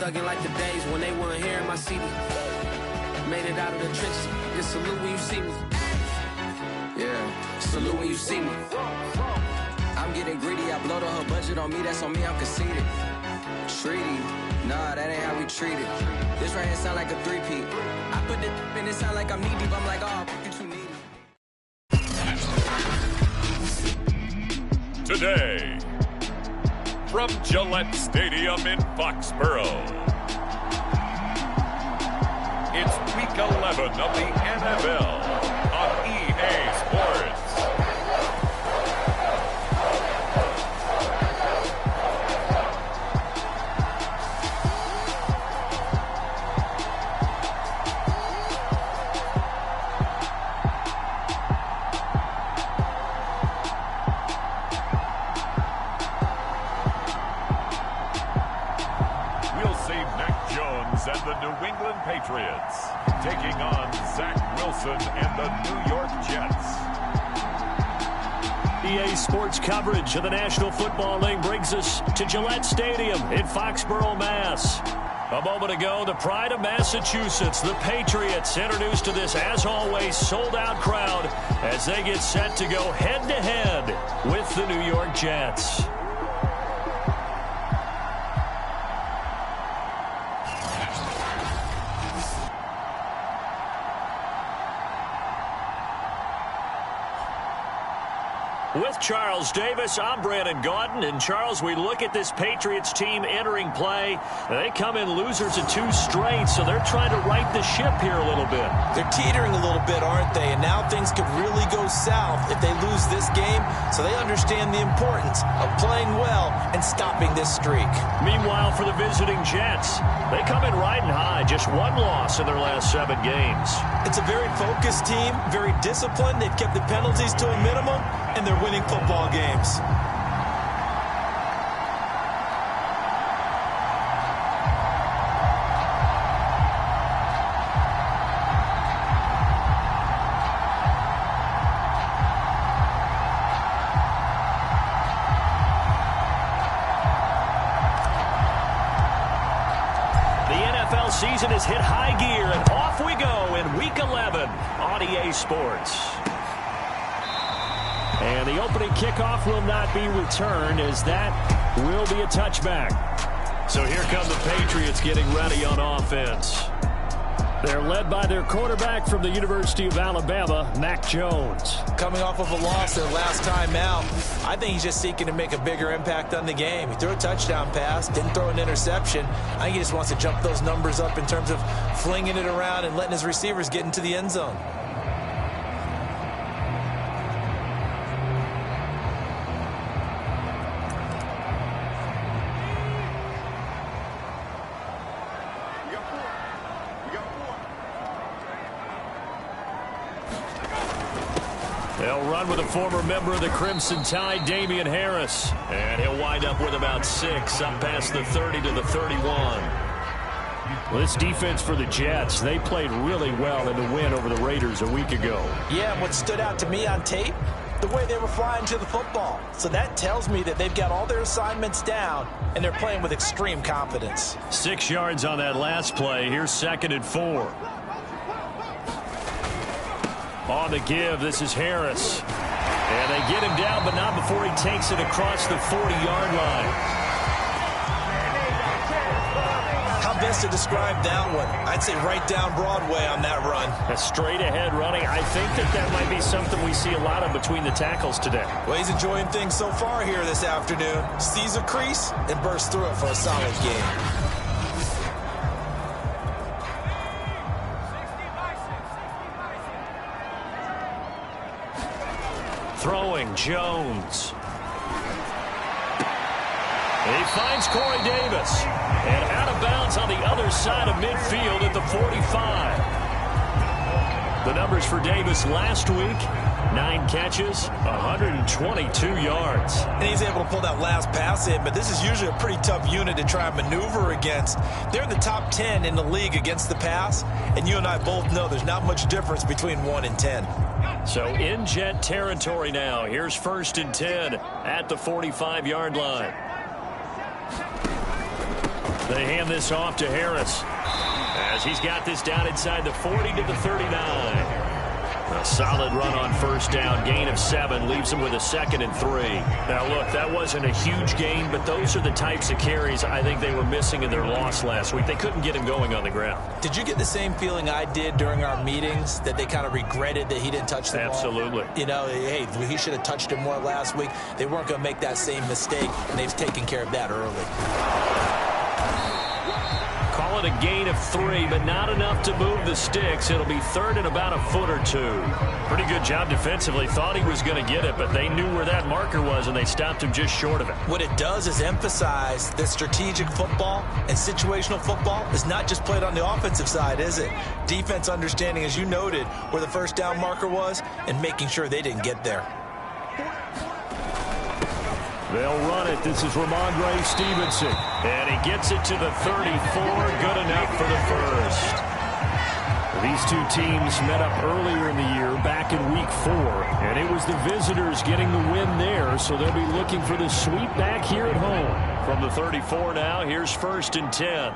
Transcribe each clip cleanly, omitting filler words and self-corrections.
thugging like the days when they weren't here in my city. Made it out of the trenches. Just salute when you see me. Yeah, salute when you see me. I'm getting greedy. I blow the whole budget on me. That's on me. I'm conceited. Treaty. Nah, that ain't how we treat it. This right here sound like a three-peat. I put it in, it sound like I'm knee-deep. I'm like, oh, you too needy. Today, from Gillette Stadium in Foxborough, it's Week 11 of the NFL on EA Sports. And the New England Patriots taking on Zach Wilson and the New York Jets. EA Sports coverage of the National Football League brings us to Gillette Stadium in Foxborough, Mass. A moment ago, the pride of Massachusetts, the Patriots, introduced to this, as always, sold-out crowd as they get set to go head-to-head with the New York Jets. With Charles Davis, I'm Brandon Gaudin. And, Charles, we look at this Patriots team entering play. They come in losers of 2 straight, so they're trying to right the ship here a little bit. They're teetering a little bit, aren't they? And now things could really go south if they lose this game, so they understand the importance of playing well and stopping this streak. Meanwhile, for the visiting Jets, they come in riding high, just 1 loss in their last 7 games. It's a very focused team, very disciplined. They've kept the penalties to a minimum, and they're winning football games. Season has hit high gear, and off we go in Week 11 on EA Sports. And the opening kickoff will not be returned, as that will be a touchback. So here come the Patriots getting ready on offense. They're led by their quarterback from the University of Alabama, Mac Jones. Coming off of a loss their last time out, I think he's just seeking to make a bigger impact on the game. He threw a touchdown pass, didn't throw an interception. I think he just wants to jump those numbers up in terms of flinging it around and letting his receivers get into the end zone. They'll run with a former member of the Crimson Tide, Damian Harris. And he'll wind up with about 6, up past the 30 to the 31. Well, this defense for the Jets, they played really well in the win over the Raiders a week ago. Yeah, and what stood out to me on tape, the way they were flying to the football. So that tells me that they've got all their assignments down, and they're playing with extreme confidence. 6 yards on that last play. Here's 2nd and 4. On the give, this is Harris. And they get him down, but not before he takes it across the 40-yard line. How best to describe that one? I'd say right down Broadway on that run. A straight-ahead running. I think that might be something we see a lot of between the tackles today. Well, he's enjoying things so far here this afternoon. Sees a crease and bursts through it for a solid game. Throwing Jones. He finds Corey Davis. And out of bounds on the other side of midfield at the 45. The numbers for Davis last week, 9 catches, 122 yards. And he's able to pull that last pass in, but this is usually a pretty tough unit to try and maneuver against. They're in the top 10 in the league against the pass, and you and I both know there's not much difference between 1 and 10. So in Jet territory now. Here's 1st and 10 at the 45-yard line. They hand this off to Harris as he's got this down inside the 40 to the 39. A solid run on first down, gain of 7, leaves him with a 2nd and 3. Now, look, that wasn't a huge gain, but those are the types of carries I think they were missing in their loss last week. They couldn't get him going on the ground. Did you get the same feeling I did during our meetings, that they kind of regretted that he didn't touch the ball? Absolutely. You know, hey, he should have touched it more last week. They weren't going to make that same mistake, and they've taken care of that early. Call it a gain of 3, but not enough to move the sticks. It'll be 3rd and about a foot or 2. Pretty good job defensively. Thought he was going to get it, but they knew where that marker was, and they stopped him just short of it. What it does is emphasize that strategic football and situational football is not just played on the offensive side, is it? Defense understanding, as you noted, where the first down marker was and making sure they didn't get there. They'll run it. This is Ramondre Stevenson. And he gets it to the 34. Good enough for the first. These two teams met up earlier in the year, back in week 4. And it was the visitors getting the win there, so they'll be looking for the sweep back here at home. From the 34 now, here's 1st and 10.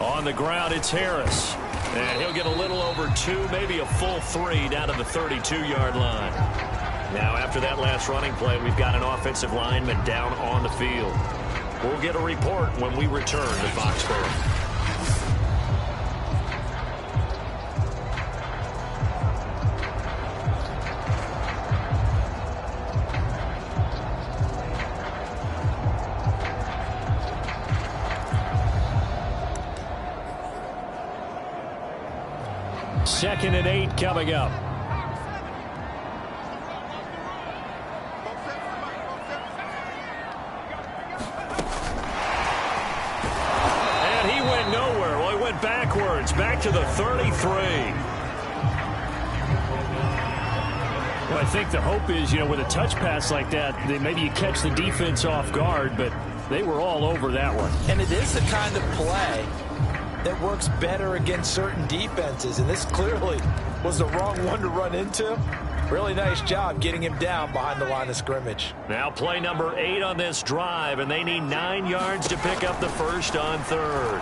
On the ground, it's Harris. And he'll get a little over 2, maybe a full 3 down to the 32-yard line. Now, after that last running play, we've got an offensive lineman down on the field. We'll get a report when we return to Foxborough. Second and 8 coming up. And he went nowhere. Well, he went backwards, back to the 33. Well, I think the hope is, with a touch pass like that, maybe you catch the defense off guard, but they were all over that one. And it is the kind of play that works better against certain defenses, and this clearly was the wrong one to run into. Really nice job getting him down behind the line of scrimmage. Now play number 8 on this drive, and they need 9 yards to pick up the first on 3rd.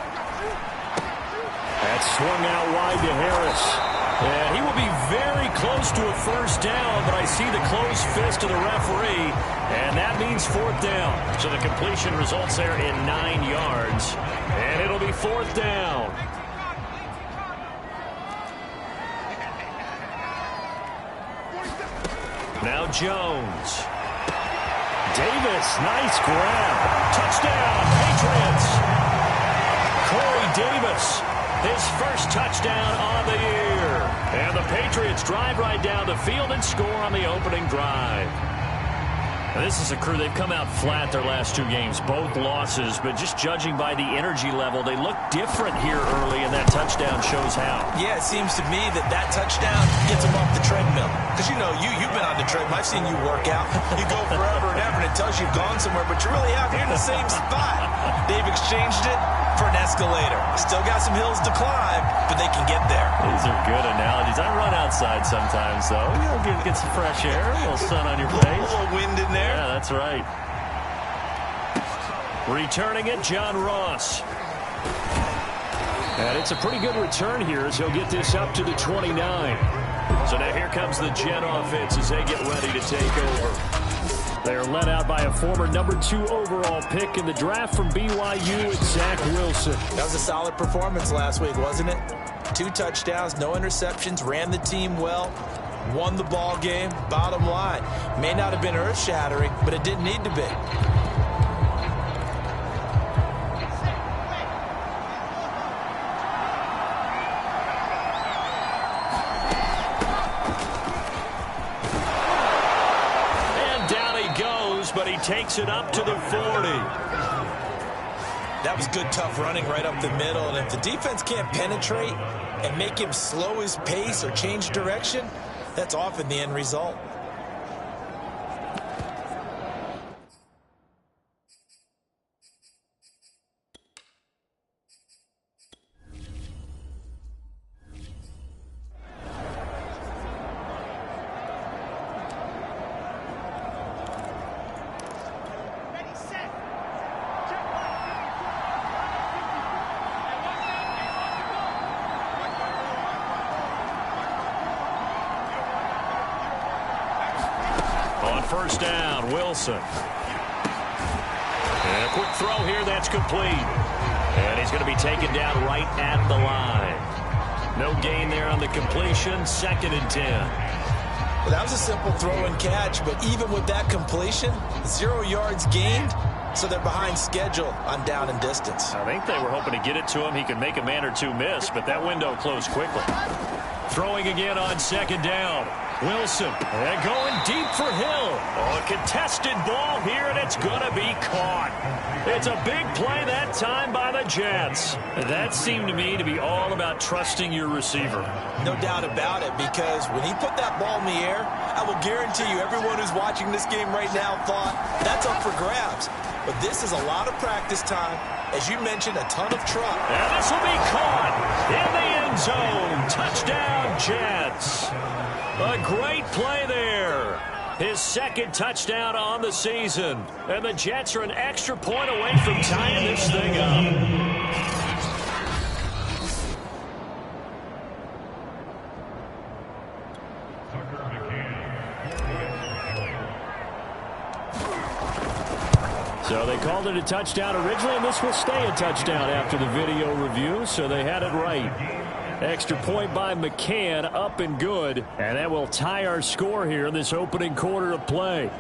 That's swung out wide to Harris. And he will be very close to a first down, but I see the closed fist of the referee, and that means 4th down. So the completion results there in 9 yards, and it'll be 4th down. Now Jones. Davis, nice grab. Touchdown, Patriots. Corey Davis, his first touchdown on the year. And the Patriots drive right down the field and score on the opening drive. Now, this is a crew, they've come out flat their last 2 games, both losses, but just judging by the energy level, they look different here early, and that touchdown shows how. Yeah, it seems to me that touchdown gets them off the treadmill. Because, you've been on the treadmill. I've seen you work out. You go forever and ever, and it tells you you've gone somewhere, but you're really out here in the same spot. They've exchanged it for an escalator. Still got some hills to climb, but they can get there. These are good analogies. I run outside sometimes, though. Get some fresh air, a little sun on your face. A little wind in there. Yeah, that's right. Returning it, John Ross. And it's a pretty good return here as he'll get this up to the 29. So now here comes the Jet offense as they get ready to take over. They're led out by a former number 2 overall pick in the draft from BYU, it's Zach Wilson. That was a solid performance last week, wasn't it? 2 touchdowns, no interceptions, ran the team well, won the ball game. Bottom line, may not have been earth-shattering, but it didn't need to be. But he takes it up to the 40. That was good, tough running right up the middle. And if the defense can't penetrate and make him slow his pace or change direction, that's often the end result. first down. Wilson. And a quick throw here. That's complete. And he's going to be taken down right at the line. No gain there on the completion. 2nd and 10. Well, that was a simple throw and catch, but even with that completion, 0 yards gained, so they're behind schedule on down and distance. I think they were hoping to get it to him. He could make a man or two miss, but that window closed quickly. Throwing again on 2nd down. Wilson, and going deep for Hill. Oh, a contested ball here, and it's going to be caught. It's a big play that time by the Jets. That seemed to me to be all about trusting your receiver. No doubt about it, because when he put that ball in the air, I will guarantee you everyone who's watching this game right now thought that's up for grabs. But this is a lot of practice time. As you mentioned, a ton of trust. And this will be caught in the end zone. Touchdown, Jets. A great play there. His 2nd touchdown on the season. And the Jets are an extra point away from tying this thing up. So they called it a touchdown originally, and this will stay a touchdown after the video review, so they had it right. Extra point by McCann, up and good, and that will tie our score here in this opening quarter of play.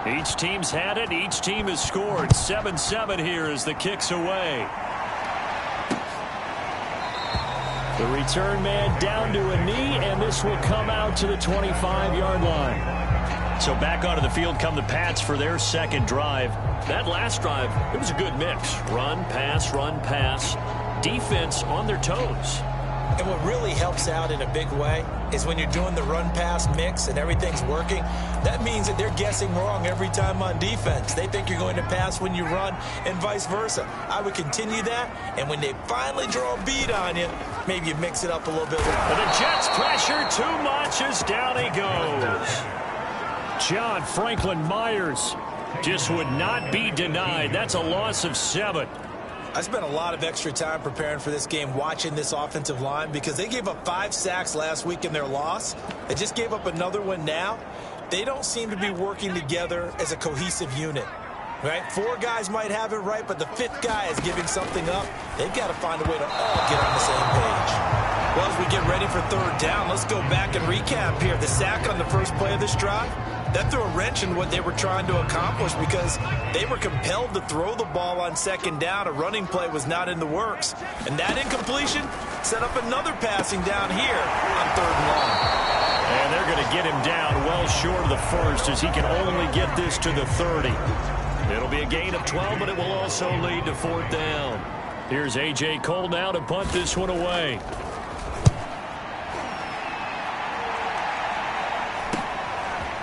Each team's had it. Each team has scored. 7-7 here as the kick's away. The return man down to a knee, and this will come out to the 25-yard line. So back onto the field come the Pats for their 2nd drive. That last drive, it was a good mix. Run, pass, defense on their toes. And what really helps out in a big way is when you're doing the run-pass mix and everything's working, that means that they're guessing wrong every time on defense. They think you're going to pass when you run and vice versa. I would continue that, and when they finally draw a bead on you, maybe you mix it up a little bit. But the Jets pressure too much as down he goes. John Franklin Myers just would not be denied. That's a loss of 7. I spent a lot of extra time preparing for this game, watching this offensive line, because they gave up 5 sacks last week in their loss. They just gave up another one now. They don't seem to be working together as a cohesive unit. Right? 4 guys might have it right, but the 5th guy is giving something up. They've got to find a way to all get on the same page. Well, as we get ready for 3rd down, let's go back and recap here. The sack on the first play of this drive, that threw a wrench in what they were trying to accomplish because they were compelled to throw the ball on 2nd down. A running play was not in the works. And that incompletion set up another passing down here on 3rd and long. And they're going to get him down well short of the first as he can only get this to the 30. It'll be a gain of 12, but it will also lead to 4th down. Here's A.J. Cole now to punt this one away.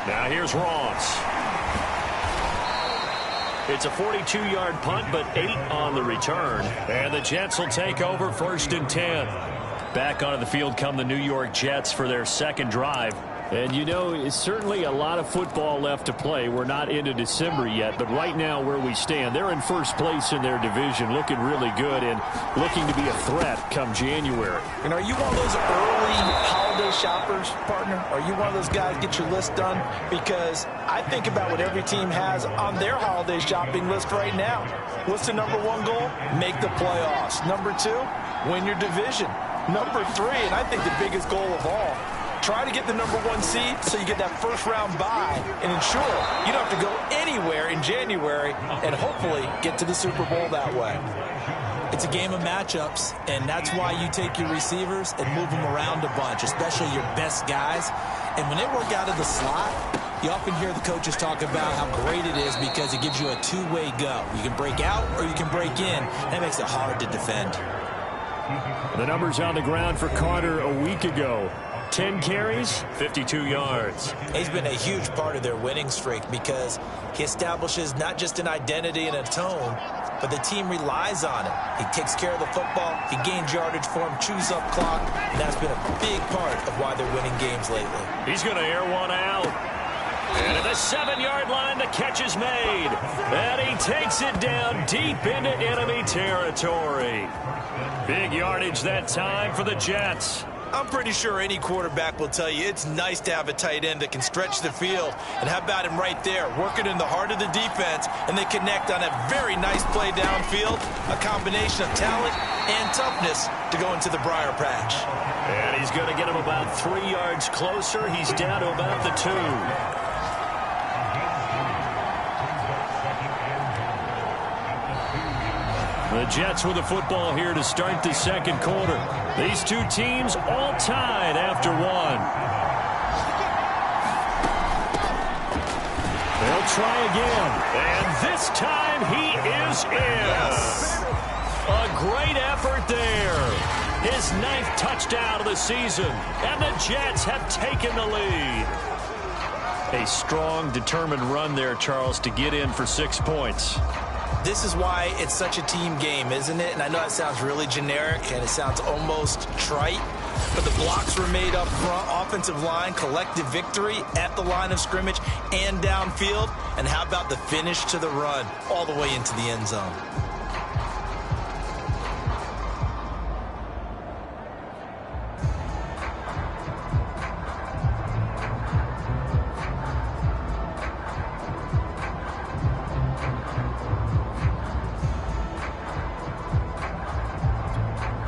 Now here's Ross. It's a 42-yard punt, but 8 on the return. And the Jets will take over 1st and 10. Back onto the field come the New York Jets for their 2nd drive. And, you know, it's certainly a lot of football left to play. We're not into December yet, but right now where we stand, they're in first place in their division, looking really good and looking to be a threat come January. And are you one of those early holiday shoppers, partner? Are you one of those guys get your list done? Because I think about what every team has on their holiday shopping list right now. What's the number 1 goal? Make the playoffs. Number 2, win your division. Number 3, and I think the biggest goal of all, try to get the number 1 seed so you get that first-round bye and ensure you don't have to go anywhere in January and hopefully get to the Super Bowl that way. It's a game of matchups, and that's why you take your receivers and move them around a bunch, especially your best guys. And when they work out of the slot, you often hear the coaches talk about how great it is because it gives you a two-way go. You can break out or you can break in. That makes it hard to defend. The numbers on the ground for Carter a week ago. 10 carries, 52 yards. He's been a huge part of their winning streak because he establishes not just an identity and a tone, but the team relies on it. He takes care of the football, he gains yardage for him, chews up clock, and that's been a big part of why they're winning games lately. He's going to air one out. And at the 7-yard line, the catch is made. And he takes it down deep into enemy territory. Big yardage that time for the Jets. I'm pretty sure any quarterback will tell you it's nice to have a tight end that can stretch the field. And how about him right there, working in the heart of the defense, and they connect on a very nice play downfield, a combination of talent and toughness to go into the briar patch. And he's going to get him about 3 yards closer. He's down to about the 2. The Jets with the football here to start the second quarter. These two teams all tied after one. They'll try again. And this time he is in. Yes. A great effort there. His 9th touchdown of the season. And the Jets have taken the lead. A strong, determined run there, Charles, to get in for 6 points. This is why it's such a team game, isn't it? And I know it sounds really generic and it sounds almost trite, but the blocks were made up front, offensive line, collective victory at the line of scrimmage and downfield. And how about the finish to the run all the way into the end zone?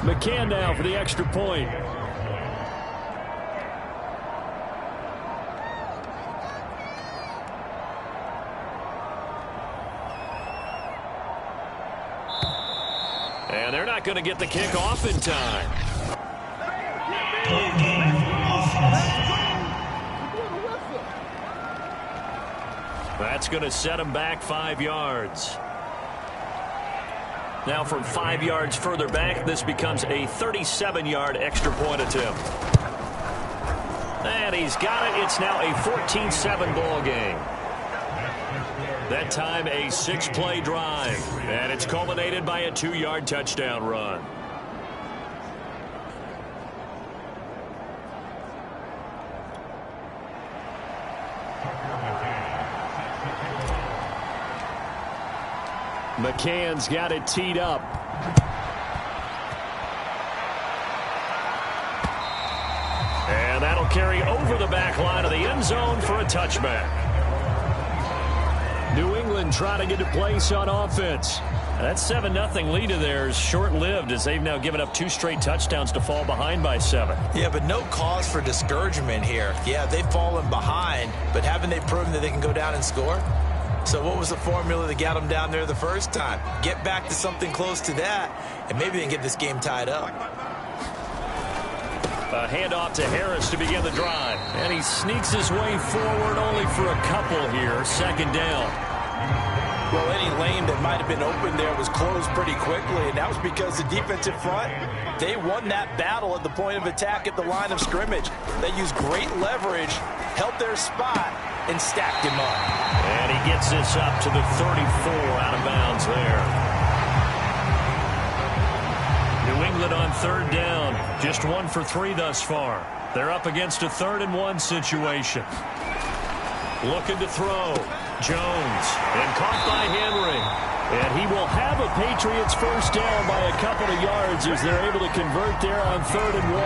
McCann now for the extra point. And they're not going to get the kick off in time. That's going to set him back 5 yards. Now from 5 yards further back, this becomes a 37-yard extra point attempt. And he's got it. It's now a 14-7 ball game. That time a 6-play drive. And it's culminated by a 2-yard touchdown run. McCann's got it teed up. And that'll carry over the back line of the end zone for a touchback. New England trying to get to place on offense. That 7-0 lead of theirs short-lived as they've now given up 2 straight touchdowns to fall behind by 7. Yeah, but no cause for discouragement here. Yeah, they've fallen behind, but haven't they proven that they can go down and score? So what was the formula that got them down there the first time? Get back to something close to that, and maybe they can get this game tied up. A handoff to Harris to begin the drive. And he sneaks his way forward only for a couple here. Second down. Well, any lane that might have been open there was closed pretty quickly, and that was because the defensive front, they won that battle at the point of attack at the line of scrimmage. They used great leverage, held their spot, and stacked him up. And he gets this up to the 34 out of bounds there. New England on third down. Just 1 for 3 thus far. They're up against a 3rd-and-1 situation. Looking to throw. Jones. And caught by Henry. And he will have a Patriots first down by a couple of yards as they're able to convert there on 3rd and 1.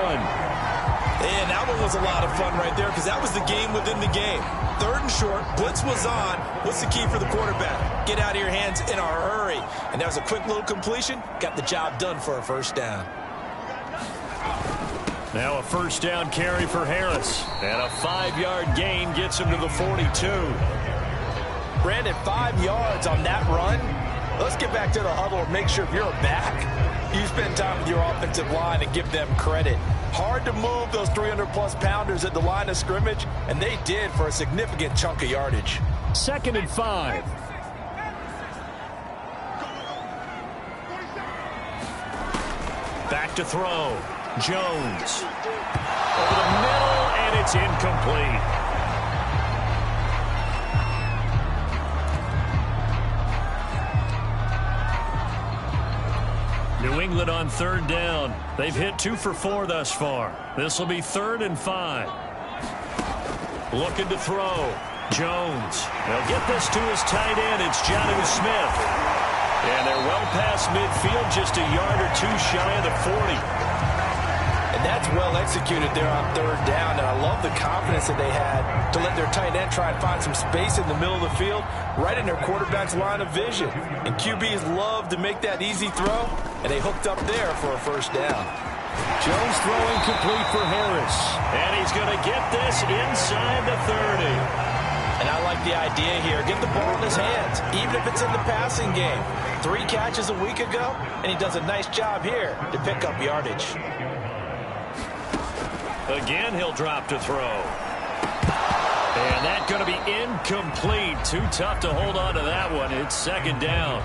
And that one was a lot of fun right there because that was the game within the game. 3rd and short, blitz was on. What's the key for the quarterback? Get out of your hands in a hurry. And that was a quick little completion. Got the job done for a first down. Now a first down carry for Harris. And a 5-yard gain gets him to the 42. Brandon, 5 yards on that run. Let's get back to the huddle and make sure if you're back, you spend time with your offensive line and give them credit. Hard to move those 300-plus pounders at the line of scrimmage, and they did for a significant chunk of yardage. 2nd and 5. Back to throw. Jones. Over the middle, and it's incomplete. New England on 3rd down. They've hit 2 for 4 thus far. This will be 3rd and 5. Looking to throw. Jones. They'll get this to his tight end. It's Jonnu Smith. And they're well past midfield, just a yard or 2 shy of the 40. And that's well executed there on 3rd down. And I love the confidence that they had to let their tight end try and find some space in the middle of the field, right in their quarterback's line of vision. And QBs love to make that easy throw, and they hooked up there for a 1st down. Jones throwing complete for Harris. And he's going to get this inside the 30. And I like the idea here. Get the ball in his hands, even if it's in the passing game. 3 catches a week ago, and he does a nice job here to pick up yardage. Again, he'll drop to throw. And that's going to be incomplete. Too tough to hold on to that one. It's 2nd down.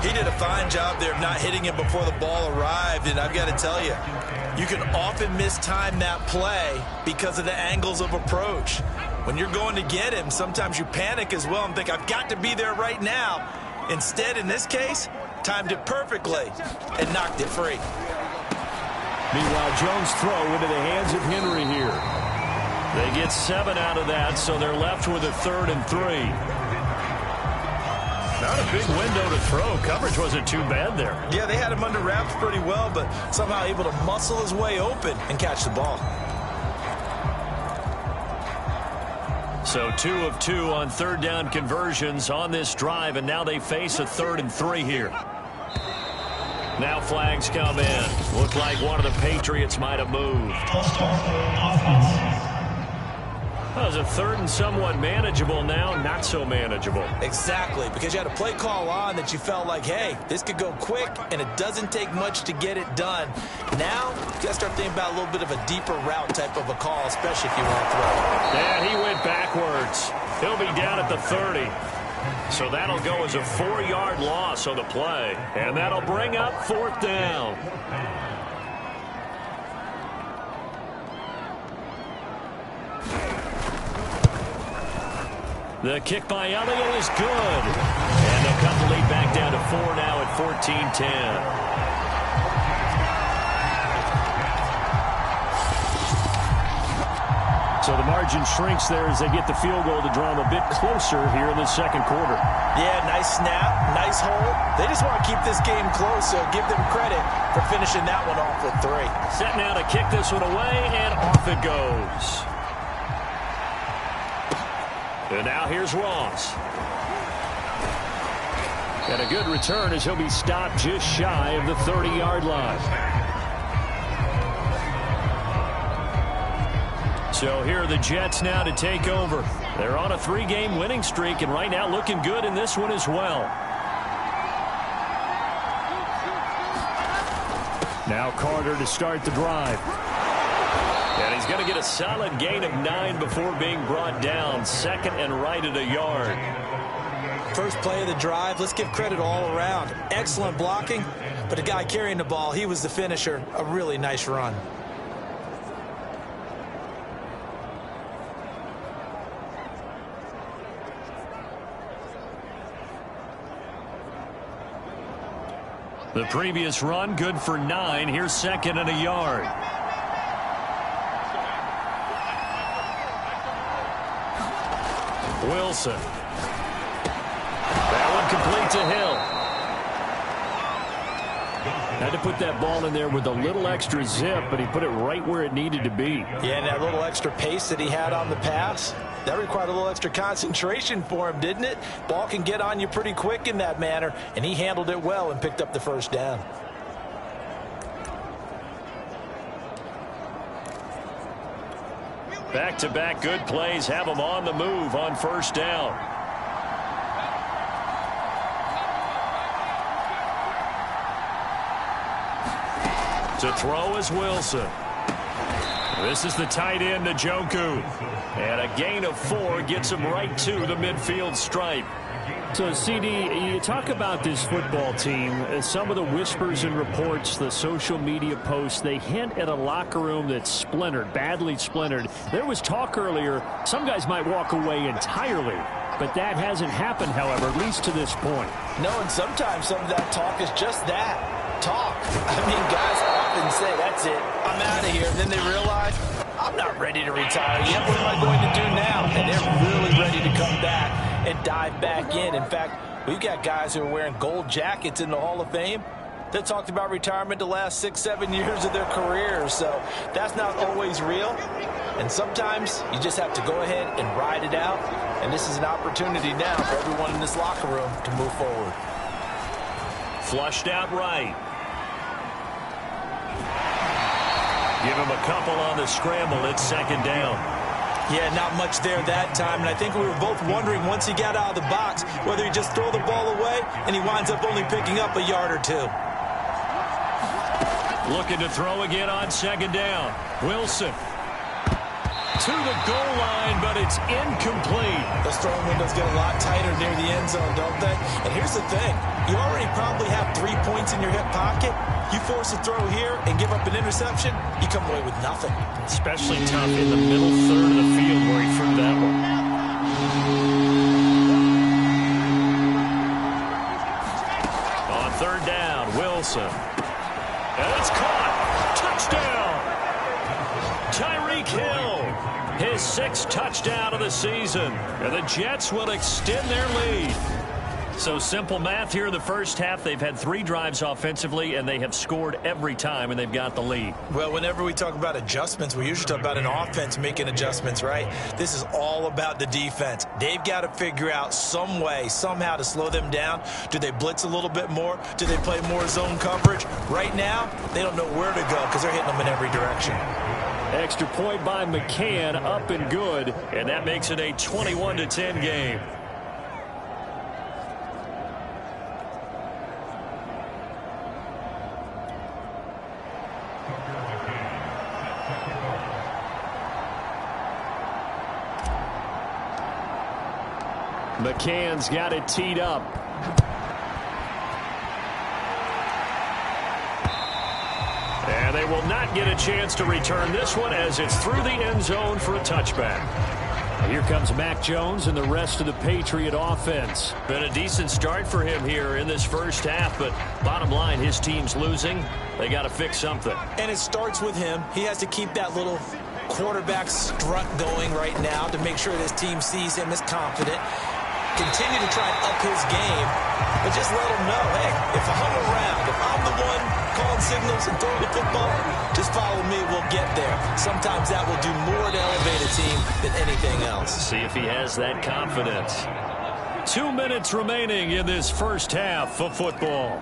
He did a fine job there of not hitting him before the ball arrived, and I've got to tell you, you can often mistime that play because of the angles of approach. When you're going to get him, sometimes you panic as well and think, I've got to be there right now. Instead, in this case, timed it perfectly and knocked it free. Meanwhile, Jones' throw into the hands of Henry here. They get 7 out of that, so they're left with a 3rd and 3. Not a big window to throw. Coverage wasn't too bad there. Yeah, they had him under wraps pretty well, but somehow able to muscle his way open and catch the ball. So 2 of 2 on 3rd down conversions on this drive, and now they face a 3rd and 3 here. Now flags come in. Looked like one of the Patriots might have moved. That was a 3rd and somewhat manageable, now not so manageable. Exactly, because you had a play call on that you felt like, hey, this could go quick, and it doesn't take much to get it done. Now, you got to start thinking about a little bit of a deeper route type of a call, especially if you want to throw. And he went backwards. He'll be down at the 30. So that'll go as a 4-yard loss on the play. And that'll bring up 4th down. The kick by Elliott is good. And they'll cut the lead back down to 4 now at 14-10. So the margin shrinks there as they get the field goal to draw them a bit closer here in the 2nd quarter. Yeah, nice snap, nice hold. They just want to keep this game close, so give them credit for finishing that one off with 3. Set now to kick this one away, and off it goes. And now here's Ross. And a good return as he'll be stopped just shy of the 30-yard line. So here are the Jets now to take over. They're on a 3-game winning streak, and right now looking good in this one as well. Now Carter to start the drive. And he's going to get a solid gain of 9 before being brought down. 2nd and right at a yard. First play of the drive, let's give credit all around. Excellent blocking, but the guy carrying the ball, he was the finisher. A really nice run. The previous run, good for 9. Here's 2nd and a yard. Wilson. That one complete to Hill. Had to put that ball in there with a little extra zip, but he put it right where it needed to be. Yeah, and that little extra pace that he had on the pass, that required a little extra concentration for him, didn't it? Ball can get on you pretty quick in that manner, and he handled it well and picked up the 1st down. Back-to-back good plays have them on the move on 1st down. To throw is Wilson. This is the tight end, Njoku. And a gain of 4 gets him right to the midfield stripe. So, CD, you talk about this football team, some of the whispers and reports, the social media posts, they hint at a locker room that's splintered, badly splintered. There was talk earlier, some guys might walk away entirely, but that hasn't happened, however, at least to this point. No, and sometimes some of that talk is just that, talk. I mean, guys often say, that's it, I'm out of here, and then they realize, I'm not ready to retire yet, what am I going to do now? And they're really ready to come back and dive back in. In fact, we've got guys who are wearing gold jackets in the Hall of Fame that talked about retirement the last 6-7 years of their careers. So that's not always real. And sometimes you just have to go ahead and ride it out. And this is an opportunity now for everyone in this locker room to move forward. Flushed out right. Give him a couple on the scramble. It's second down. Yeah, not much there that time, and I think we were both wondering once he got out of the box whether he just throw the ball away and he winds up only picking up a yard or 2. Looking to throw again on second down. Wilson to the goal line, but it's incomplete. Those throwing windows get a lot tighter near the end zone, don't they? And here's the thing. You already probably have 3 points in your hip pocket. You force a throw here and give up an interception, you come away with nothing. Especially tough in the middle third of the field where he threw that one. On third down, Wilson. And it's caught. Touchdown. Tyreek Hill. His 6th touchdown of the season. And the Jets will extend their lead. So simple math here in the first half. They've had 3 drives offensively, and they have scored every time, and they've got the lead. Well, whenever we talk about adjustments, we usually talk about an offense making adjustments, right? This is all about the defense. They've got to figure out some way, somehow to slow them down. Do they blitz a little bit more? Do they play more zone coverage? Right now, they don't know where to go because they're hitting them in every direction. Extra point by McCann, up and good, and that makes it a 21-10 game. McCann's got it teed up. And they will not get a chance to return this one as it's through the end zone for a touchback. Here comes Mac Jones and the rest of the Patriot offense. Been a decent start for him here in this first half, but bottom line, his team's losing. They got to fix something. And it starts with him. He has to keep that little quarterback strut going right now to make sure that his team sees him as confident. Continue to try and up his game, but just let him know, hey, if I'm around, if I'm the one calling signals and throwing the football, just follow me, we'll get there. Sometimes that will do more to elevate a team than anything else. See if he has that confidence. 2 minutes remaining in this first half of football.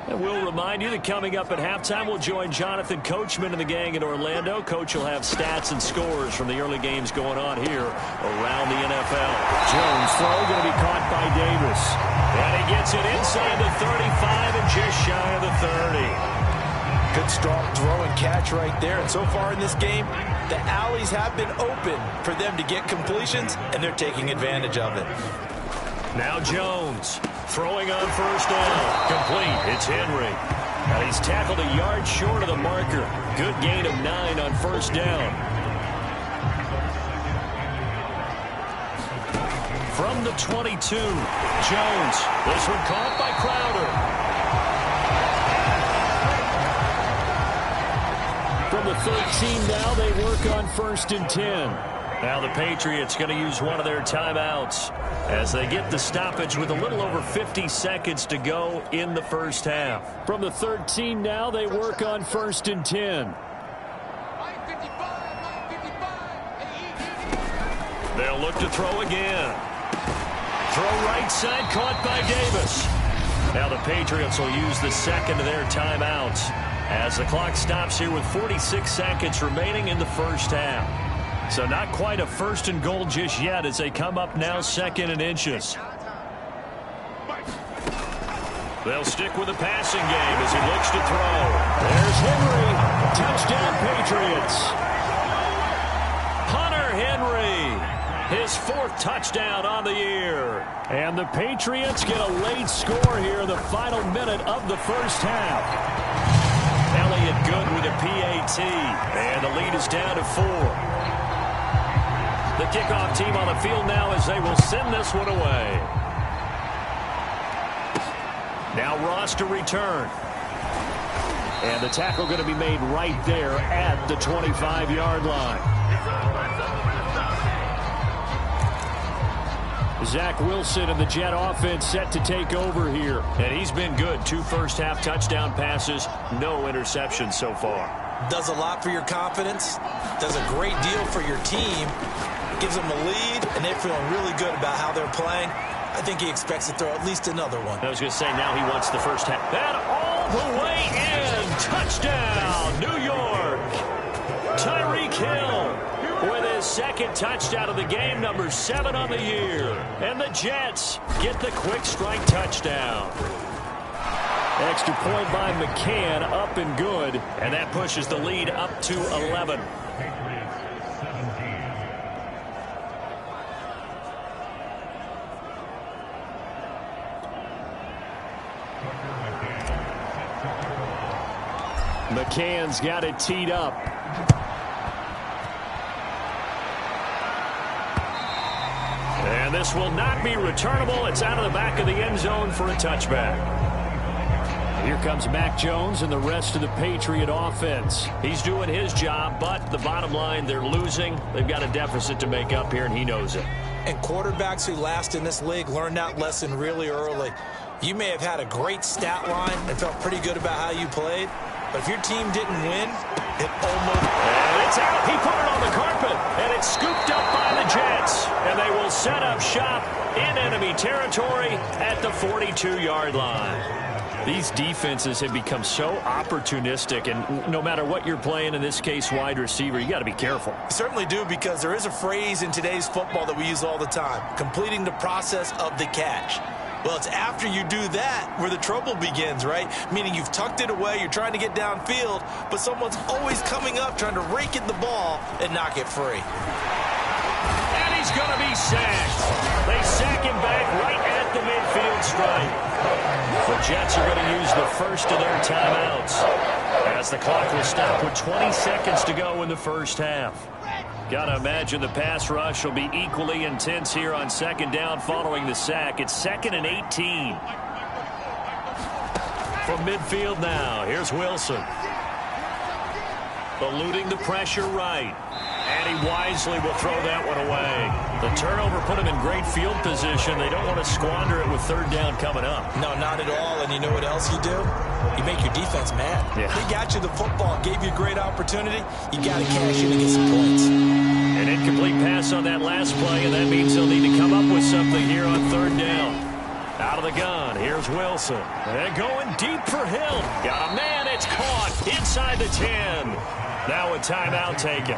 And we'll remind you that coming up at halftime, we'll join Jonathan Coachman and the gang in Orlando. Coach will have stats and scores from the early games going on here around the NFL. Jones throw going to be caught by Davis. And he gets it inside the 35 and just shy of the 30. Good strong throw and catch right there. And so far in this game, the alleys have been open for them to get completions, and they're taking advantage of it. Now Jones throwing on first down. Complete. It's Henry. And he's tackled a yard short of the marker. Good gain of 9 on first down. From the 22, Jones. This one caught by Crowder. From the 13 now, they work on 1st and 10. Now the Patriots going to use one of their timeouts as they get the stoppage with a little over 50 seconds to go in the first half. From the 13 now, they work on 1st and 10. They'll look to throw again. Throw right side, caught by Davis. Now the Patriots will use the second of their timeouts as the clock stops here with 46 seconds remaining in the first half. So not quite a 1st and goal just yet as they come up now 2nd and inches. They'll stick with the passing game as he looks to throw. There's Henry. Touchdown, Patriots. Hunter Henry. His 4th touchdown on the year. And the Patriots get a late score here in the final minute of the first half. Elliott Good with a PAT. And the lead is down to 4. The kickoff team on the field now as they will send this one away. Now Ross to return. And the tackle going to be made right there at the 25-yard line. Zach Wilson and the Jet offense set to take over here. And he's been good. 2 first-half touchdown passes, no interceptions so far. Does a lot for your confidence. Does a great deal for your team. Gives them a lead, and they're feeling really good about how they're playing. I think he expects to throw at least another one. I was going to say, now he wants the first half. And all the way in. Touchdown, New York. Tyreek Hill with his 2nd touchdown of the game, number 7 on the year. And the Jets get the quick strike touchdown. Extra point by McCann, up and good. And that pushes the lead up to 11. McCann's got it teed up. And this will not be returnable. It's out of the back of the end zone for a touchback. Here comes Mac Jones and the rest of the Patriot offense. He's doing his job, but the bottom line, they're losing. They've got a deficit to make up here, and he knows it. And quarterbacks who last in this league learned that lesson really early. You may have had a great stat line and felt pretty good about how you played, but if your team didn't win, it almost... And it's out. He put it on the carpet, and it's scooped up by the Jets. And they will set up shop in enemy territory at the 42-yard line. These defenses have become so opportunistic, and no matter what you're playing, in this case wide receiver, you got to be careful. Certainly do, because there is a phrase in today's football that we use all the time, completing the process of the catch. Well, it's after you do that where the trouble begins, right? Meaning you've tucked it away, you're trying to get downfield, but someone's always coming up trying to rake at the ball and knock it free. And he's going to be sacked. They sack him back right at the midfield stripe. The Jets are going to use the first of their timeouts as the clock will stop with 20 seconds to go in the first half. Got to imagine the pass rush will be equally intense here on 2nd down following the sack. It's 2nd and 18. From midfield now, here's Wilson. Eluding the pressure right. And he wisely will throw that one away. The turnover put him in great field position. They don't want to squander it with 3rd down coming up. No, not at all. And you know what else you do? You make your defense mad. Yeah. They got you the football, gave you a great opportunity. You got to cash in and get some points. An incomplete pass on that last play, and that means they'll need to come up with something here on 3rd down. Out of the gun, here's Wilson. And going deep for Hill. Got a man, it's caught inside the 10. Now a timeout taken.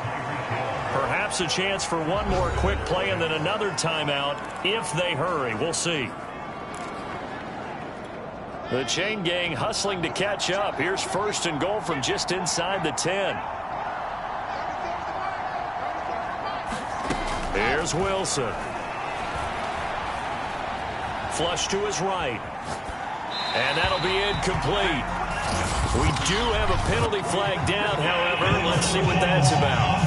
Perhaps a chance for one more quick play and then another timeout if they hurry. We'll see. The chain gang hustling to catch up. Here's 1st and goal from just inside the 10. Here's Wilson. Flush to his right. And that'll be incomplete. We do have a penalty flag down, however. Let's see what that's about.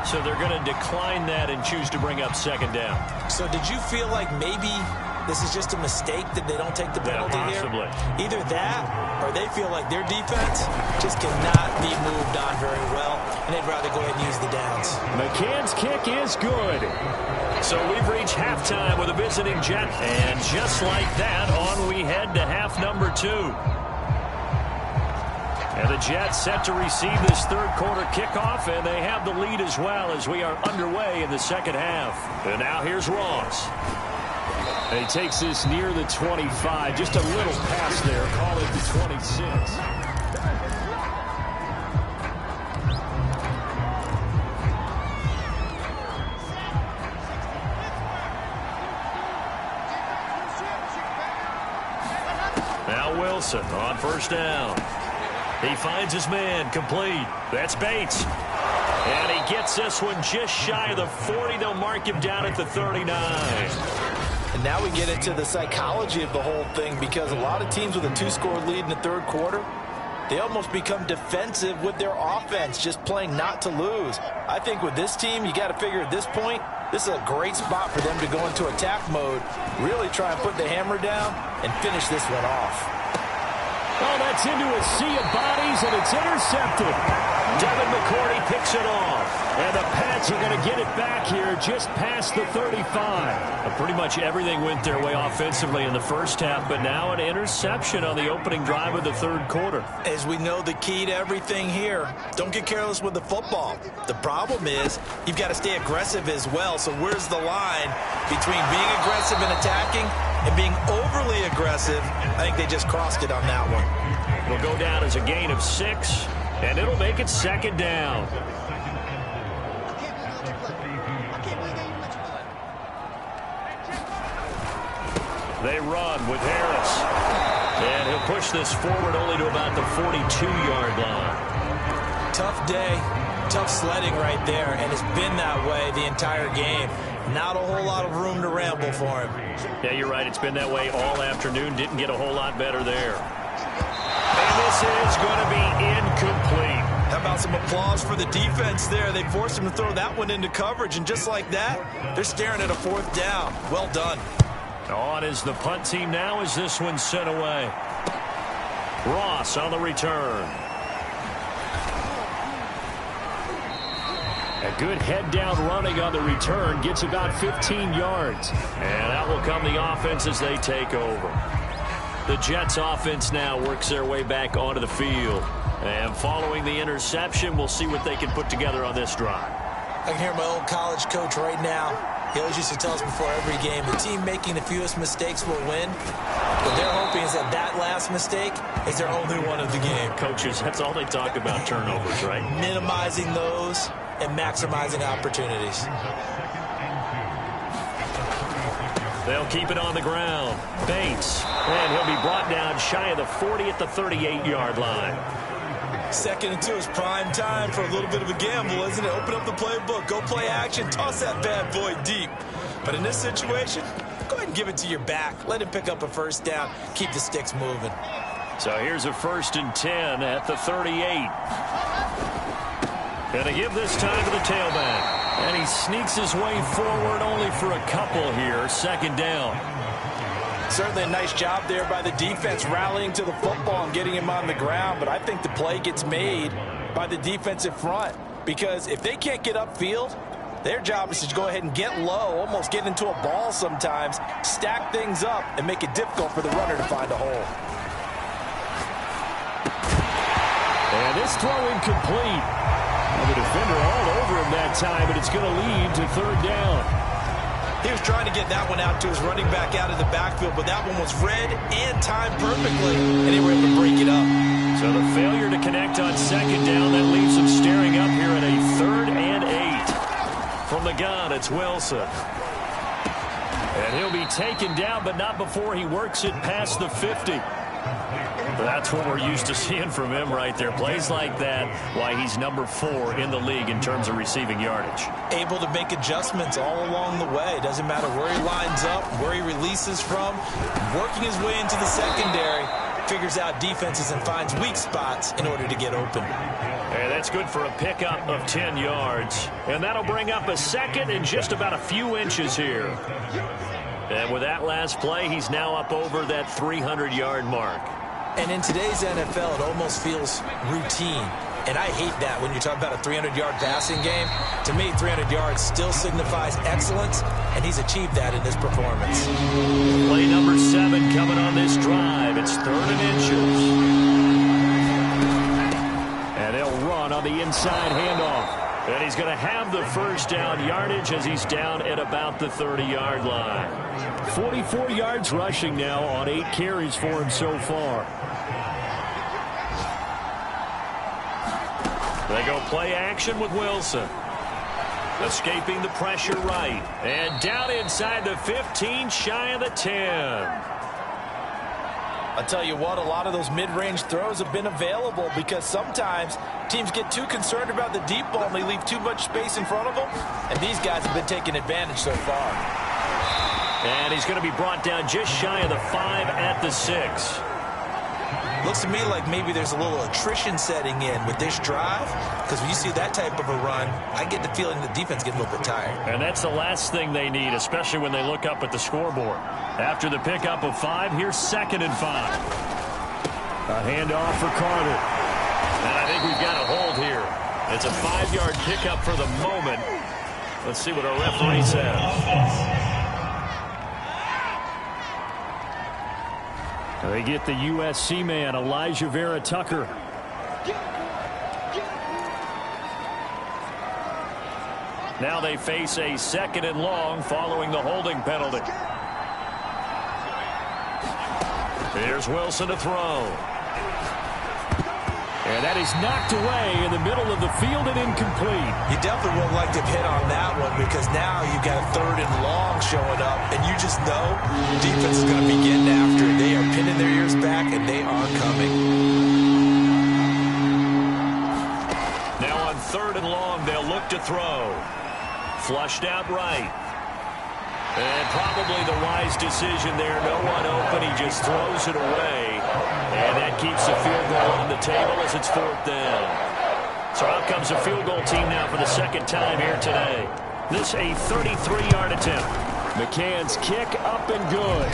So they're going to decline that and choose to bring up 2nd down. So did you feel like maybe this is just a mistake that they don't take the penalty possibly here? Either that or they feel like their defense just cannot be moved on very well, and they'd rather go ahead and use the downs. McCann's kick is good. So we've reached halftime with a visiting Jet. And just like that, on we head to half number 2. And the Jets set to receive this 3rd quarter kickoff, and they have the lead as well as we are underway in the 2nd half. And now here's Ross. And he takes this near the 25. Just a little pass there. Call it the 26. Now Wilson on first down. He finds his man, complete. That's Bates. And he gets this one just shy of the 40. They'll mark him down at the 39. And now we get into the psychology of the whole thing, because a lot of teams with a 2-score lead in the third quarter, they almost become defensive with their offense, just playing not to lose. I think with this team, you got to figure at this point, this is a great spot for them to go into attack mode, really try and put the hammer down and finish this one off. Oh, that's into a sea of bodies, and it's intercepted. Devin McCourty picks it off. And the Pats are going to get it back here just past the 35. Pretty much everything went their way offensively in the first half, but now an interception on the opening drive of the third quarter. As we know, the key to everything here, don't get careless with the football. The problem is you've got to stay aggressive as well. So where's the line between being aggressive and attacking and being overly aggressive? I think they just crossed it on that one. It'll go down as a gain of 6, and it'll make it second down. They run with Harris. And he'll push this forward only to about the 42-yard line. Tough day, tough sledding right there, and it's been that way the entire game. Not a whole lot of room to ramble for him. Yeah, you're right. It's been that way all afternoon. Didn't get a whole lot better there. And this is going to be incomplete. How about some applause for the defense there? They forced him to throw that one into coverage, and just like that, they're staring at a fourth down. Well done. On is the punt team now as this one's sent away. Ross on the return. A good head-down running on the return. Gets about 15 yards. And out will come the offense as they take over. The Jets offense now works their way back onto the field. And following the interception, we'll see what they can put together on this drive. I can hear my old college coach right now. He always used to tell us before every game, the team making the fewest mistakes will win. What they're hoping is that that last mistake is their only one of the game. Coaches, that's all they talk about, turnovers, right? Minimizing those and maximizing opportunities. They'll keep it on the ground. Bates. And he'll be brought down shy of the 40 at the 38-yard line. Second and 2 is prime time for a little bit of a gamble, isn't it? Open up the playbook, go play action, toss that bad boy deep. But in this situation, go ahead and give it to your back. Let him pick up a first down. Keep the sticks moving. So here's a 1st and 10 at the 38. Gonna give this time to the tailback. And he sneaks his way forward only for a couple here. Second down. Certainly a nice job there by the defense rallying to the football and getting him on the ground. But I think the play gets made by the defensive front. Because if they can't get upfield, their job is to go ahead and get low, almost get into a ball sometimes, stack things up, and make it difficult for the runner to find a hole. And this throw incomplete. And the defender all over him that time, but it's going to lead to third down. He was trying to get that one out to his running back out of the backfield, but that one was read and timed perfectly, and they were able to break it up. So the failure to connect on second down, that leaves him staring up here at a 3rd and 8. From the gun, it's Wilson. And he'll be taken down, but not before he works it past the 50. That's what we're used to seeing from him right there. Plays like that, why he's number 4 in the league in terms of receiving yardage. Able to make adjustments all along the way. Doesn't matter where he lines up, where he releases from. Working his way into the secondary, figures out defenses and finds weak spots in order to get open. And that's good for a pickup of 10 yards. And that'll bring up a second and just about a few inches here. And with that last play, he's now up over that 300-yard mark. And in today's NFL, it almost feels routine. And I hate that when you talk about a 300-yard passing game. To me, 300 yards still signifies excellence, and he's achieved that in this performance. Play number 7 coming on this drive. It's 3rd and inches. And they'll run on the inside handoff. And he's going to have the first down yardage as he's down at about the 30-yard line. 44 yards rushing now on 8 carries for him so far. They go play action with Wilson. Escaping the pressure right. And down inside the 15, shy of the 10. I'll tell you what, a lot of those mid-range throws have been available because sometimes teams get too concerned about the deep ball and they leave too much space in front of them, and these guys have been taking advantage so far. And he's going to be brought down just shy of the 5 at the 6. Looks to me like maybe there's a little attrition setting in with this drive, because when you see that type of a run, I get the feeling the defense gets a little bit tired. And that's the last thing they need, especially when they look up at the scoreboard. After the pickup of 5, here's 2nd and 5. A handoff for Carter. And I think we've got a hold here. It's a 5-yard pickup for the moment. Let's see what our referee says. They get the USC man, Elijah Vera Tucker. Now they face a 2nd and long following the holding penalty. Here's Wilson to throw. And that is knocked away in the middle of the field and incomplete. You definitely won't like to hit on that one because now you've got a 3rd and long showing up, and you just know the defense is going to be getting after it. They are pinning their ears back, and they are coming. Now on 3rd and long, they'll look to throw. Flushed out right. And probably the wise decision there. No one open. He just throws it away. And that keeps the field goal on the table as it's 4th down. So out comes the field goal team now for the 2nd time here today. This a 33-yard attempt. McCann's kick up and good.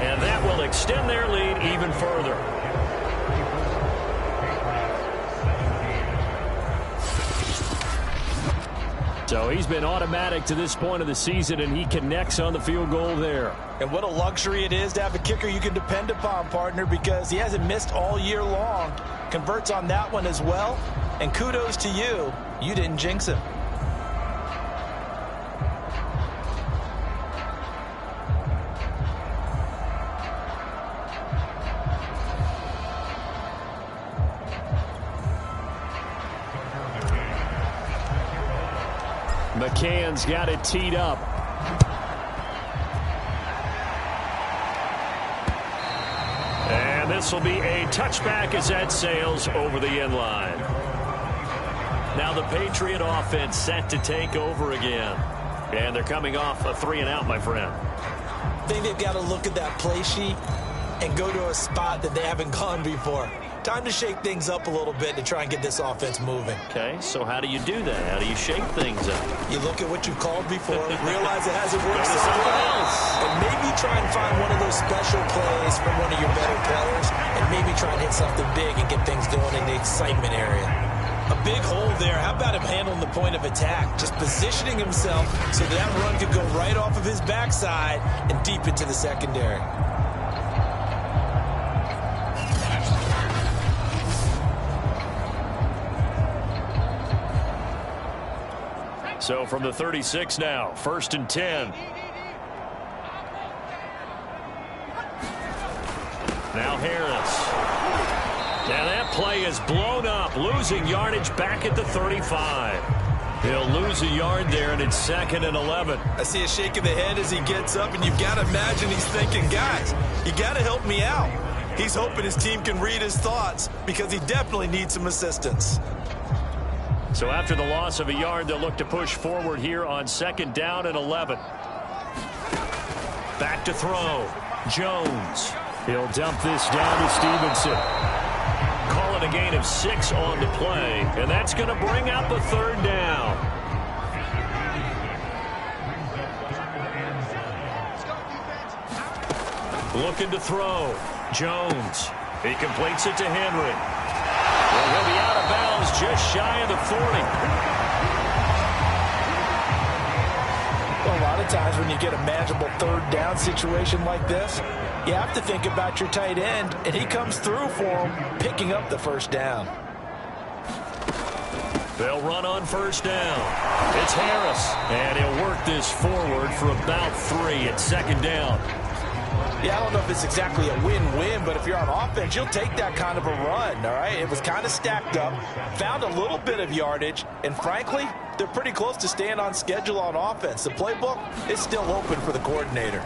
And that will extend their lead even further. So he's been automatic to this point of the season, and he connects on the field goal there. And what a luxury it is to have a kicker you can depend upon, partner, because he hasn't missed all year long. Converts on that one as well. And kudos to you. You didn't jinx him. McCann's got it teed up. And this will be a touchback as that sails over the end line. Now the Patriot offense set to take over again. And they're coming off a 3-and-out, my friend. I think they've got to look at that play sheet and go to a spot that they haven't gone before. Time to shake things up a little bit to try and get this offense moving. Okay, so how do you do that? How do you shake things up? You look at what you've called before, realize it hasn't worked Go to something else. and maybe try and find one of those special plays from one of your better players, and maybe try and hit something big and get things going in the excitement area. A big hole there. How about him handling the point of attack? Just positioning himself so that run could go right off of his backside and deep into the secondary. So from the 36 now, 1st and 10. Now Harris. And that play is blown up, losing yardage back at the 35. He'll lose a yard there, and it's 2nd and 11. I see a shake of the head as he gets up, and you've got to imagine he's thinking, guys, you got to help me out. He's hoping his team can read his thoughts because he definitely needs some assistance. So after the loss of a yard, they'll look to push forward here on 2nd down and 11. Back to throw. Jones. He'll dump this down to Stevenson. Call it a gain of 6 on the play, and that's going to bring up the 3rd down. Looking to throw. Jones. He completes it to Henry. Well, he'll be out of bounds just shy of the 40. Well, a lot of times when you get a manageable 3rd down situation like this, you have to think about your tight end, and he comes through for him, picking up the 1st down. They'll run on 1st down. It's Harris, and he'll work this forward for about 3 at 2nd down. Yeah, I don't know if it's exactly a win-win, but if you're on offense, you'll take that kind of a run, all right? It was kind of stacked up, found a little bit of yardage, and frankly, they're pretty close to staying on schedule on offense. The playbook is still open for the coordinator.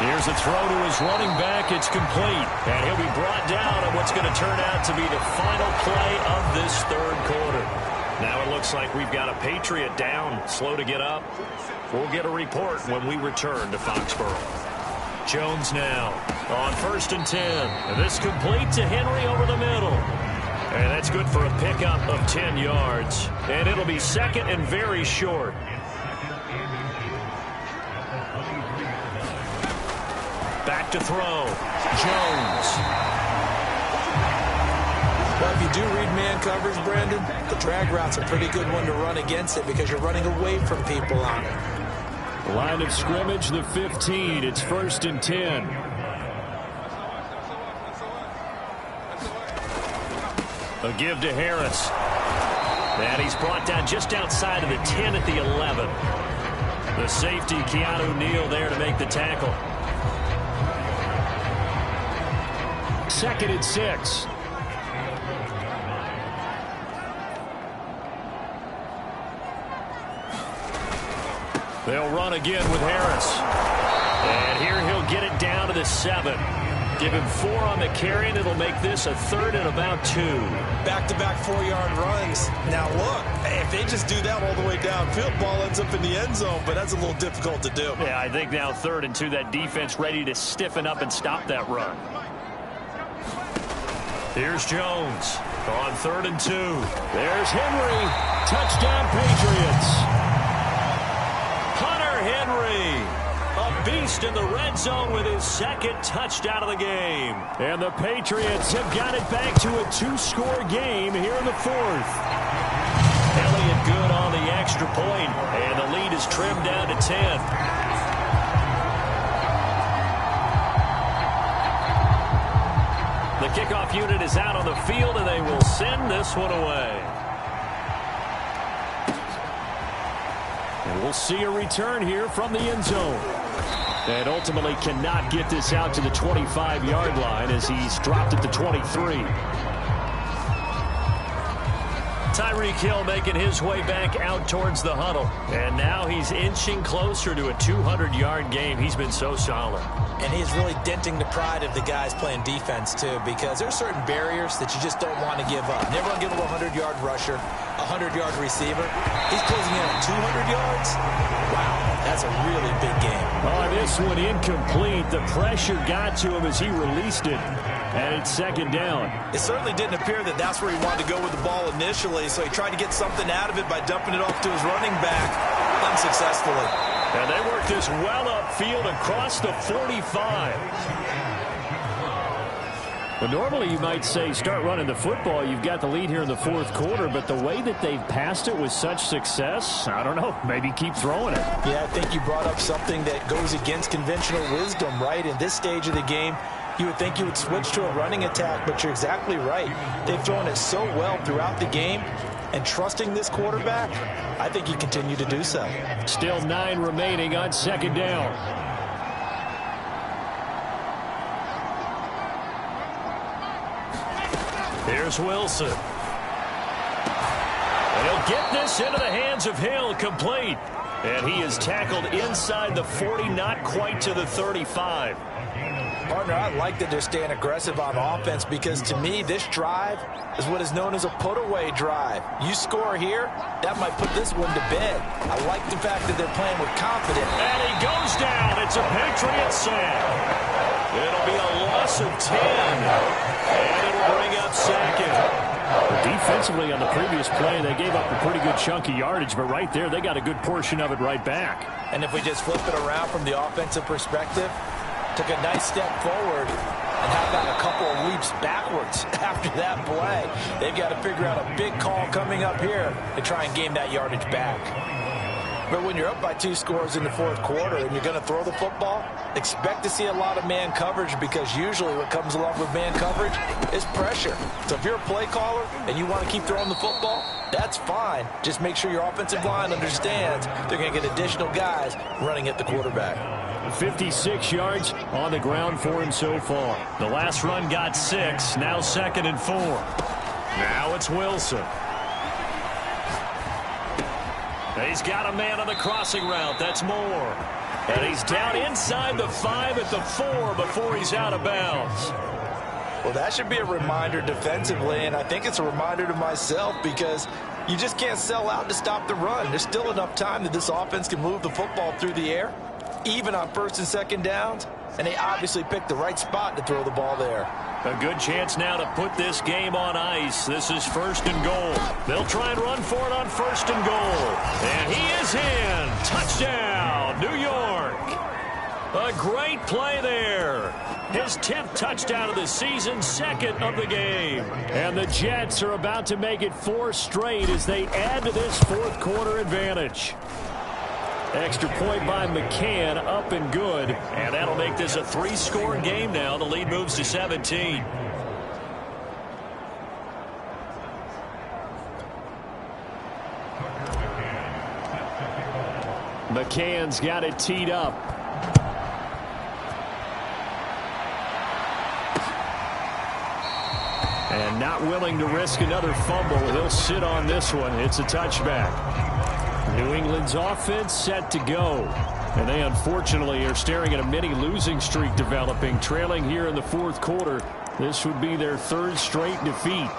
Here's a throw to his running back. It's complete. And he'll be brought down on what's going to turn out to be the final play of this third quarter. Now it looks like we've got a Patriot down, slow to get up. We'll get a report when we return to Foxborough. Jones now on 1st and 10. This complete to Henry over the middle. And that's good for a pickup of 10 yards. And it'll be second and very short. Back to throw. Jones. Well, if you do read man coverage, Brandon, the drag route's a pretty good one to run against it because you're running away from people on it. Line of scrimmage, the 15. It's 1st and 10. A give to Harris. And he's brought down just outside of the 10 at the 11. The safety, Keanu Neal, there to make the tackle. 2nd and 6. They'll run again with Harris. And here he'll get it down to the 7. Give him 4 on the carry, and it'll make this a 3rd and about 2. Back-to-back 4-yard runs. Now, look, if they just do that all the way downfield, ball ends up in the end zone, but that's a little difficult to do. Yeah, I think now 3rd and 2, that defense ready to stiffen up and stop that run. Here's Jones on 3rd and 2. There's Henry. Touchdown, Patriots. Hunter Henry, a beast in the red zone with his 2nd touchdown of the game. And the Patriots have got it back to a 2-score game here in the 4th. Elliott good on the extra point, and the lead is trimmed down to 10. The kickoff unit is out on the field, and they will send this one away. And we'll see a return here from the end zone. And ultimately cannot get this out to the 25-yard line as he's dropped at the 23. Tyreek Hill making his way back out towards the huddle. And now he's inching closer to a 200-yard game. He's been so solid. And he's really denting the pride of the guys playing defense, too, because there's certain barriers that you just don't want to give up. Never want to give up a 100-yard rusher, a 100-yard receiver. He's closing in on 200 yards. Wow, that's a really big game. Oh, this one incomplete. The pressure got to him as he released it. And it's 2nd down. It certainly didn't appear that that's where he wanted to go with the ball initially, so he tried to get something out of it by dumping it off to his running back unsuccessfully. And they work this well upfield across the 45. Well, normally you might say start running the football. You've got the lead here in the 4th quarter, but the way that they've passed it with such success, I don't know, maybe keep throwing it. Yeah, I think you brought up something that goes against conventional wisdom, right? In this stage of the game, you would think you would switch to a running attack, but you're exactly right. They've thrown it so well throughout the game, and trusting this quarterback, I think you continue to do so. Still 9 remaining on 2nd down. Here's Wilson. And he'll get this into the hands of Hill, complete. And he is tackled inside the 40, not quite to the 35. Partner, I like that they're staying aggressive on offense because, to me, this drive is what is known as a put-away drive. You score here, that might put this one to bed. I like the fact that they're playing with confidence. And he goes down. It's a Patriot sack. It'll be a loss of 10. And it'll bring up 2nd. Defensively on the previous play, they gave up a pretty good chunk of yardage, but right there, they got a good portion of it right back. And if we just flip it around from the offensive perspective, took a nice step forward, and how about a couple of leaps backwards after that play? They've got to figure out a big call coming up here to try and gain that yardage back. But when you're up by 2 scores in the 4th quarter and you're going to throw the football, expect to see a lot of man coverage because usually what comes along with man coverage is pressure. So if you're a play caller and you want to keep throwing the football, that's fine. Just make sure your offensive line understands they're going to get additional guys running at the quarterback. 56 yards on the ground for him so far. The last run got 6, now 2nd and 4. Now it's Wilson. He's got a man on the crossing route. That's Moore. And he's down inside the 5 at the 4 before he's out of bounds. Well, that should be a reminder defensively, and I think it's a reminder to myself because you just can't sell out to stop the run. There's still enough time that this offense can move the football through the air, even on 1st and 2nd downs, and they obviously picked the right spot to throw the ball there. A good chance now to put this game on ice. This is 1st and goal. They'll try and run for it on 1st and goal. And he is in. Touchdown, New York. A great play there. His 10th touchdown of the season, 2nd of the game. And the Jets are about to make it 4 straight as they add to this 4th quarter advantage. Extra point by McCann, up and good. And that'll make this a 3-score game now. The lead moves to 17. McCann's got it teed up. And not willing to risk another fumble. He'll sit on this one. It's a touchback. New England's offense set to go. And they unfortunately are staring at a mini losing streak developing, trailing here in the 4th quarter. This would be their 3rd straight defeat.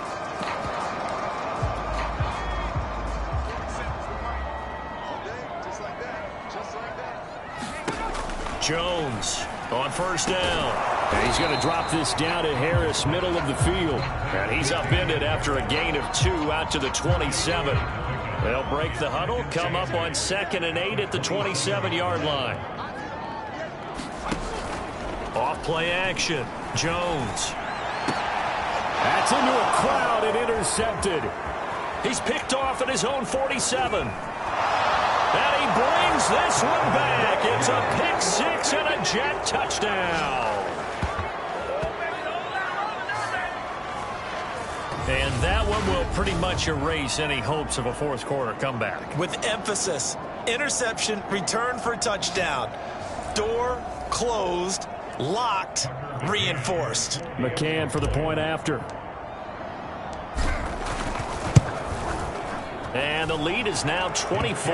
Jones on 1st down. And he's going to drop this down to Harris, middle of the field. And he's upended after a gain of 2 out to the 27. They'll break the huddle, come up on 2nd and 8 at the 27-yard line. Off play action. Jones. That's into a crowd and intercepted. He's picked off at his own 47. And he brings this one back. It's a pick 6 and a Jet touchdown. And that one will pretty much erase any hopes of a 4th quarter comeback. With emphasis, interception, return for touchdown. Door closed, locked, reinforced. McCann for the point after. And the lead is now 24.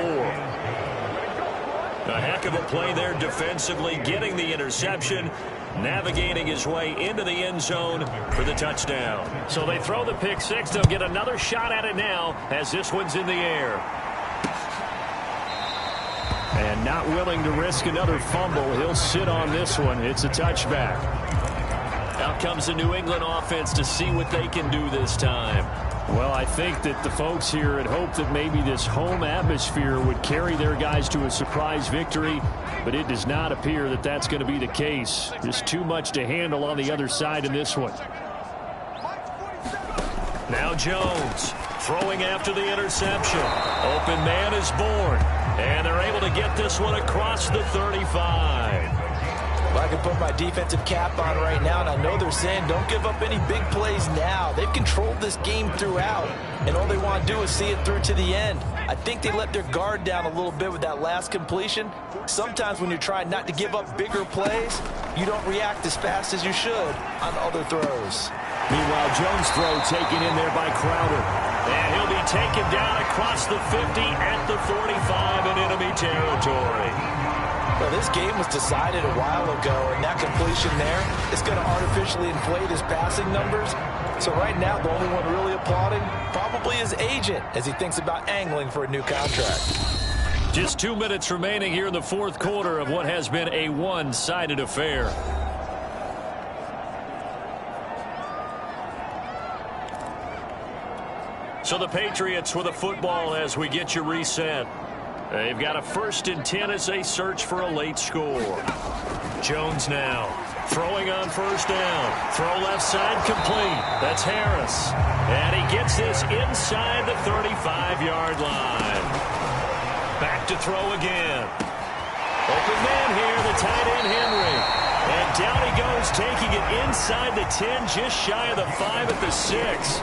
A heck of a play there defensively, getting the interception, navigating his way into the end zone for the touchdown. So they throw the pick 6. They'll get another shot at it now as this one's in the air. And not willing to risk another fumble. He'll sit on this one. It's a touchback. Out comes the New England offense to see what they can do this time. Well, I think that the folks here had hoped that maybe this home atmosphere would carry their guys to a surprise victory, but it does not appear that that's going to be the case. Just too much to handle on the other side in this one. Now Jones throwing after the interception. Open man is born, and they're able to get this one across the 35. Well, I can put my defensive cap on right now, and I know they're saying don't give up any big plays now. They've controlled this game throughout, and all they want to do is see it through to the end. I think they let their guard down a little bit with that last completion. Sometimes when you're trying not to give up bigger plays, you don't react as fast as you should on other throws. Meanwhile, Jones' throw taken in there by Crowder. And he'll be taken down across the 50 at the 45 in enemy territory. Well, this game was decided a while ago, and that completion there is going to artificially inflate his passing numbers. So right now, the only one really applauding probably his agent as he thinks about angling for a new contract. Just 2 minutes remaining here in the 4th quarter of what has been a one-sided affair. So the Patriots with a football as we get you reset. They've got a 1st and 10 as they search for a late score. Jones now throwing on 1st down. Throw left side complete. That's Harris. And he gets this inside the 35-yard line. Back to throw again. Open man here, the tight end Henry. And down he goes, taking it inside the 10, just shy of the 5 at the 6.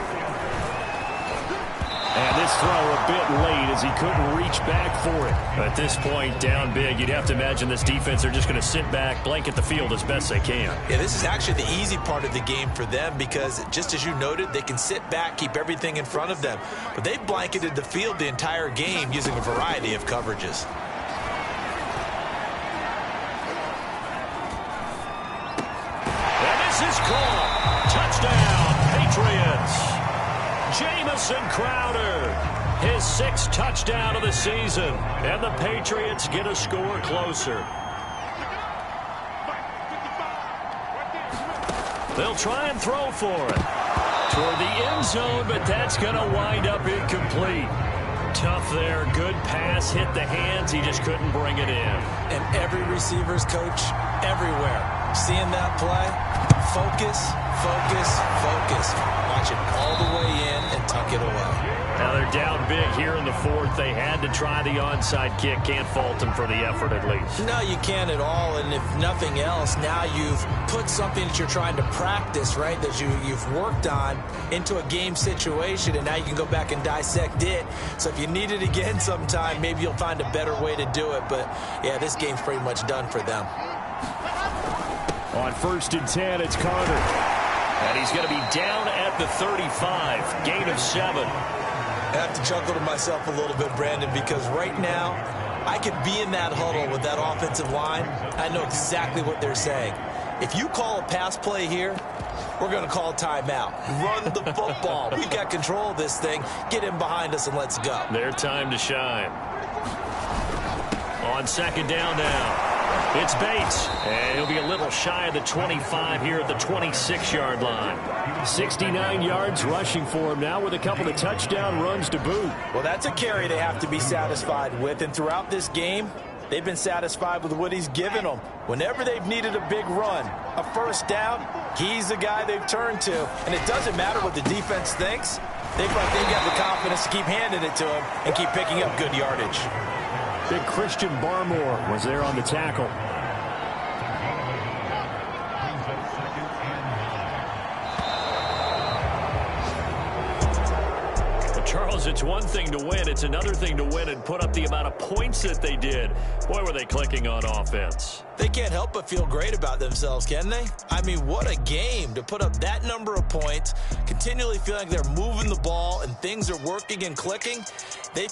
And this throw a bit late as he couldn't reach back for it. At this point, down big, you'd have to imagine this defense are just going to sit back, blanket the field as best they can. Yeah, this is actually the easy part of the game for them because, just as you noted, they can sit back, keep everything in front of them. But they've blanketed the field the entire game using a variety of coverages. And this is caught. Touchdown, Patriots. Jamison Crowder, his 6th touchdown of the season, and the Patriots get a score closer. They'll try and throw for it toward the end zone, but that's going to wind up incomplete. Tough there, good pass, hit the hands, he just couldn't bring it in. And every receiver's coach everywhere, seeing that play, focus, focus, focus. Watch it all the way in and tuck it away. Now they're down big here in the 4th. They had to try the onside kick. Can't fault them for the effort at least. No, you can't at all. And if nothing else, now you've put something that you're trying to practice, right, that you've worked on into a game situation, and now you can go back and dissect it. So if you need it again sometime, maybe you'll find a better way to do it. But, yeah, this game's pretty much done for them. On 1st and 10, it's Carter. And he's going to be down at the 35, gain of 7. I have to chuckle to myself a little bit, Brandon, because right now I could be in that huddle with that offensive line. I know exactly what they're saying. If you call a pass play here, we're going to call timeout. Run the football. We've got control of this thing. Get in behind us and let's go. Their time to shine. On 2nd down now. It's Bates, and he'll be a little shy of the 25 here at the 26-yard line. 69 yards rushing for him now with a couple of touchdown runs to boot. Well, that's a carry they have to be satisfied with, and throughout this game, they've been satisfied with what he's given them. Whenever they've needed a big run, a 1st down, he's the guy they've turned to. And it doesn't matter what the defense thinks. They feel like they've got the confidence to keep handing it to him and keep picking up good yardage. Big Christian Barmore was there on the tackle. Charles, it's one thing to win. It's another thing to win and put up the amount of points that they did. Boy, were they clicking on offense. They can't help but feel great about themselves, can they? I mean, what a game to put up that number of points, continually feeling like they're moving the ball and things are working and clicking. They